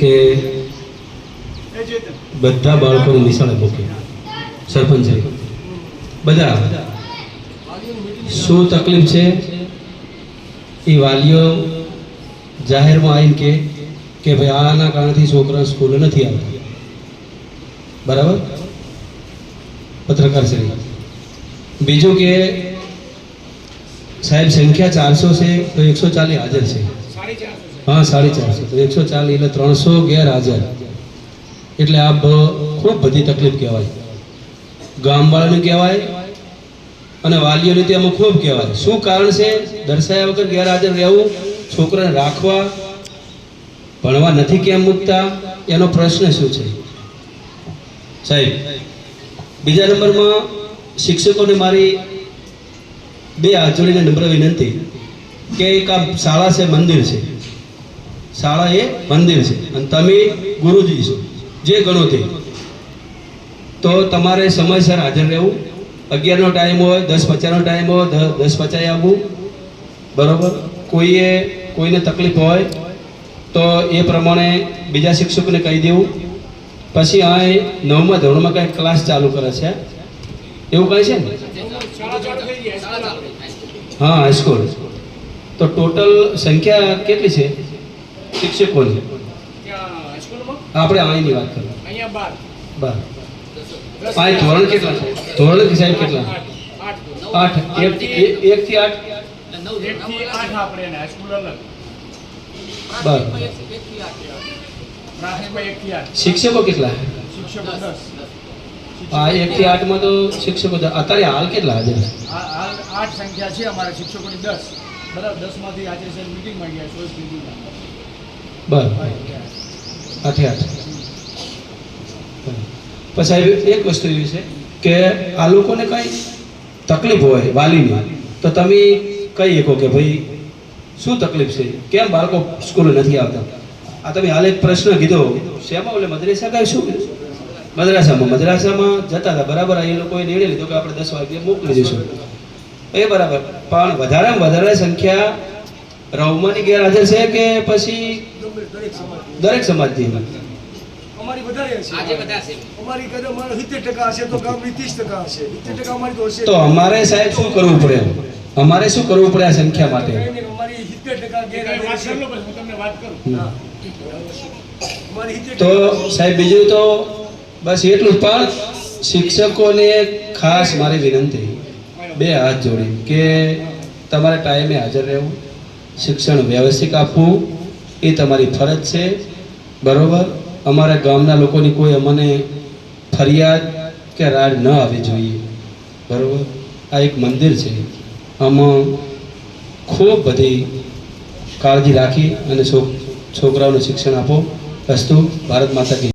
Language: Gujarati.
કે બધા બાળકોને નિશાળે મૂકે સરપંચ બધા શું તકલીફ છે એ વાલીઓ જાહેરમાં આવીને કે ભાઈ આના કારણથી છોકરા સ્કૂલે નથી આવતા, બરાબર? પત્રકાર શ્રી બીજું કે સાહેબ સંખ્યા 400 છે તો 140 હાજર છે, हाँ 450 तो 140 એટલે 300 ગેરહાજર, એટલે આ ખૂબ બધી તકલીફ કહેવાય, ગામવાળાને કહેવાય અને વાલીઓને તેમાં ખૂબ કહેવાય. શું કારણ છે દર્શાવ્યા વગર ગેરહાજર રહેવું, છોકરાને રાખવા ભણવા નથી કેમ મૂકતા, એનો પ્રશ્ન શું છે સાહેબ? બીજા નંબરમાં શિક્ષકોને મારી બે હાથ જોડીને નમ્ર વિનંતી કે એક આ શાળા છે, મંદિર છે, શાળા એ મંદિર છે અને તમે ગુરુજી છો જે ગણો તે, તો તમારે સમયસર હાજર રહેવું. 11નો ટાઈમ હોય, 10:50નો ટાઈમ હોય, 10:50 આવવું, બરોબર? કોઈને તકલીફ હોય તો એ પ્રમાણે બીજા શિક્ષકોને કહી દેવું. પછી આ 9મા ધોરણમાં કંઈક ક્લાસ ચાલુ કરે છે એવું કંઈ છે ને? હા, હાઈસ્કૂલ. તો ટોટલ સંખ્યા કેટલી છે શિક્ષકોની? આપણે અહીંની વાત કરીએ, 12. અહીં ધોરણ કેટલા છે? ધોરણ સાહેબ કેટલા? 8. 1 થી 8. શિક્ષકો કેટલા? હા, 1 થી 8 માં તો શિક્ષકો અત્યારે હાલ કેટલા હાજર? હાલ 8 સંખ્યા છે અમારા શિક્ષકોની, 10 બરાબર. 10 માંથી આજે છે મીટિંગમાં ગયા, 16 મીટિંગમાં બરાબર. 8 પછી સાહેબ એક વસ્તુ એવી છે કે આ લોકોને કઈ તકલીફ હોય વાલીની, તો તમે કહી શકો કે ભાઈ શું તકલીફ છે, કેમ બાળકો સ્કૂલે નથી આવતા? આ તમે હાલ એક પ્રશ્ન કીધો, શેમાં ઓલે મદ્રેસા કઈ શું મદ્રાસામાં જતા હતા, બરાબર? એ લોકોએ નિર્ણય લીધો કે આપણે 10 વાગે મોકલી દઈશું, એ બરાબર. પણ વધારેમાં વધારે સંખ્યા રવમાની ગેરહાજર છે કે પછી દરેક સમાજની? અમારી વધારે છે, આજે વધારે છે. અમારી કદમ 70% હશે તો ગામની 30% હશે, 70% અમારી તો હશે. તો અમારે સાહેબ શું કરવું પડે? અમારે શું કરવું પડે આ સંખ્યા માટે? અમારી 70% ગેરહાજર છે. હું તમને વાત કરું. તો સાહેબ બીજું તો બસ એટલું. પણ શિક્ષકોને ખાસ મારી વિનંતી, બે હાથ જોડી કે તમારે ટાઈમે હાજર રહેવું, શિક્ષણ વ્યવસ્થિત આપવું એ તમારી ફરજ છે, બરોબર? અમારા ગામના લોકોની કોઈ અમને ફરિયાદ કે રાડ ન આવવી જોઈએ, બરોબર? આ એક મંદિર છે, આમાં ખૂબ બધી કાળજી રાખી અને છોકરાઓને શિક્ષણ આપો. અસ્તુ. ભારત માતા કી